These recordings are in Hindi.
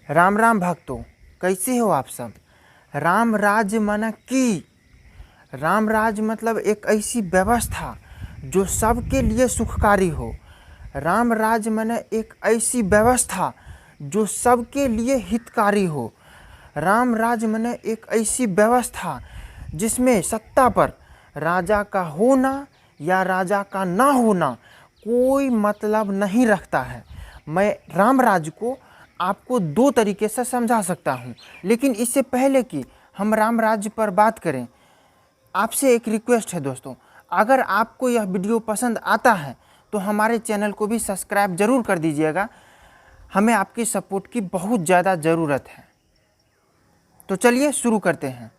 राम राम भक्तों, कैसे हो आप सब। राम राज माना कि राम राज मतलब एक ऐसी व्यवस्था जो सबके लिए सुखकारी हो। राम राज माने एक ऐसी व्यवस्था जो सबके लिए हितकारी हो। राम राज माने एक ऐसी व्यवस्था जिसमें सत्ता पर राजा का होना या राजा का ना होना कोई मतलब नहीं रखता है। मैं राम राज को आपको दो तरीके से समझा सकता हूँ, लेकिन इससे पहले कि हम राम राज्य पर बात करें, आपसे एक रिक्वेस्ट है दोस्तों, अगर आपको यह वीडियो पसंद आता है तो हमारे चैनल को भी सब्सक्राइब ज़रूर कर दीजिएगा। हमें आपकी सपोर्ट की बहुत ज़्यादा ज़रूरत है। तो चलिए शुरू करते हैं।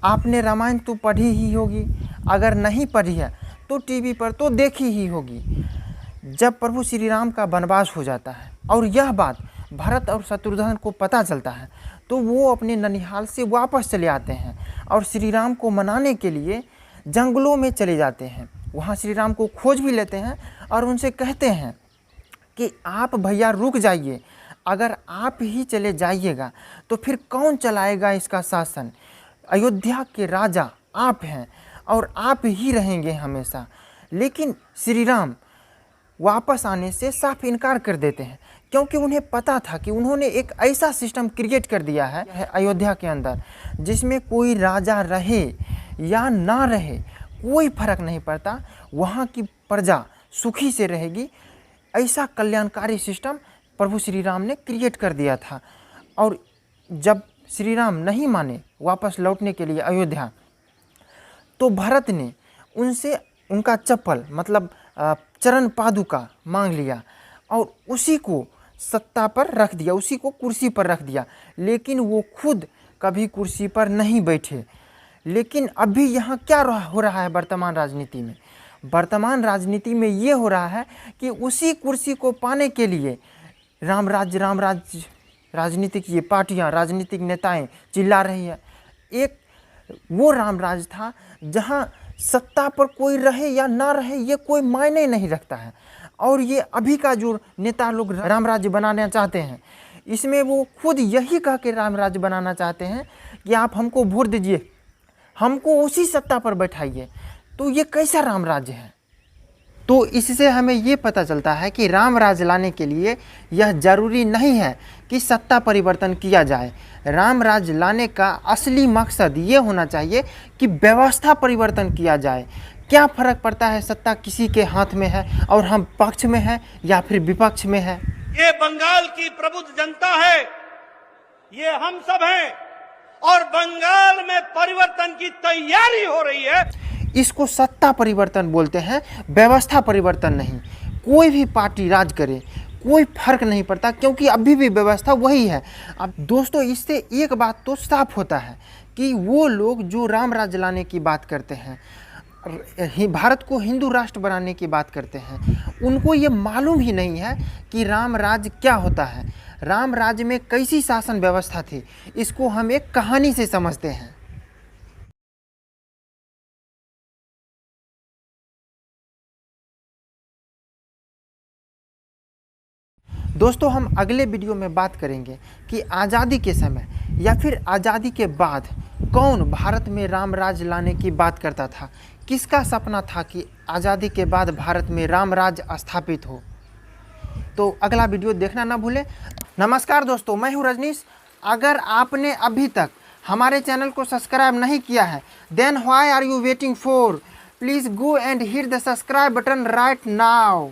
आपने रामायण तो पढ़ी ही होगी, अगर नहीं पढ़ी है तो टीवी पर तो देखी ही होगी। जब प्रभु श्री राम का वनवास हो जाता है और यह बात भरत और शत्रुघ्न को पता चलता है तो वो अपने ननिहाल से वापस चले आते हैं और श्री राम को मनाने के लिए जंगलों में चले जाते हैं। वहाँ श्री राम को खोज भी लेते हैं और उनसे कहते हैं कि आप भैया रुक जाइए, अगर आप ही चले जाइएगा तो फिर कौन चलाएगा इसका शासन। अयोध्या के राजा आप हैं और आप ही रहेंगे हमेशा। लेकिन श्री राम वापस आने से साफ इनकार कर देते हैं, क्योंकि उन्हें पता था कि उन्होंने एक ऐसा सिस्टम क्रिएट कर दिया है अयोध्या के अंदर जिसमें कोई राजा रहे या ना रहे कोई फर्क नहीं पड़ता, वहाँ की प्रजा सुखी से रहेगी। ऐसा कल्याणकारी सिस्टम प्रभु श्री राम ने क्रिएट कर दिया था। और जब श्री राम नहीं माने वापस लौटने के लिए अयोध्या, तो भरत ने उनसे उनका चप्पल मतलब चरण पादुका मांग लिया और उसी को सत्ता पर रख दिया, उसी को कुर्सी पर रख दिया। लेकिन वो खुद कभी कुर्सी पर नहीं बैठे। लेकिन अभी यहाँ क्या हो रहा है वर्तमान राजनीति में? वर्तमान राजनीति में ये हो रहा है कि उसी कुर्सी को पाने के लिए राम राज्य राजनीतिक ये पार्टियाँ, राजनीतिक नेताएं चिल्ला रही है। एक वो राम राज था जहाँ सत्ता पर कोई रहे या ना रहे ये कोई मायने नहीं रखता है। और ये अभी का जो नेता लोग राम राज्य बनाना चाहते हैं, इसमें वो खुद यही कह के राम राज्य बनाना चाहते हैं कि आप हमको वोट दीजिए, हमको उसी सत्ता पर बैठाइए। तो ये कैसा राम राज्य है? तो इससे हमें ये पता चलता है कि राम राज्य लाने के लिए यह जरूरी नहीं है कि सत्ता परिवर्तन किया जाए। राम राज्य लाने का असली मकसद ये होना चाहिए कि व्यवस्था परिवर्तन किया जाए। क्या फ़र्क पड़ता है सत्ता किसी के हाथ में है और हम पक्ष में हैं या फिर विपक्ष में है। ये बंगाल की प्रबुद्ध जनता है, ये हम सब हैं और बंगाल में परिवर्तन की तैयारी हो रही है। इसको सत्ता परिवर्तन बोलते हैं, व्यवस्था परिवर्तन नहीं। कोई भी पार्टी राज करे कोई फर्क नहीं पड़ता, क्योंकि अभी भी व्यवस्था वही है। अब दोस्तों, इससे एक बात तो साफ होता है कि वो लोग जो राम राज्य लाने की बात करते हैं, भारत को हिंदू राष्ट्र बनाने की बात करते हैं, उनको ये मालूम ही नहीं है कि राम राज्य क्या होता है, राम राज्य में कैसी शासन व्यवस्था थी। इसको हम एक कहानी से समझते हैं। दोस्तों, हम अगले वीडियो में बात करेंगे कि आज़ादी के समय या फिर आज़ादी के बाद कौन भारत में राम राज्य लाने की बात करता था, किसका सपना था कि आज़ादी के बाद भारत में राम राज्य स्थापित हो। तो अगला वीडियो देखना ना भूलें। नमस्कार दोस्तों, मैं हूं रजनीश। अगर आपने अभी तक हमारे चैनल को सब्सक्राइब नहीं किया है, then why are you waiting for? Please go and hit the subscribe button right now.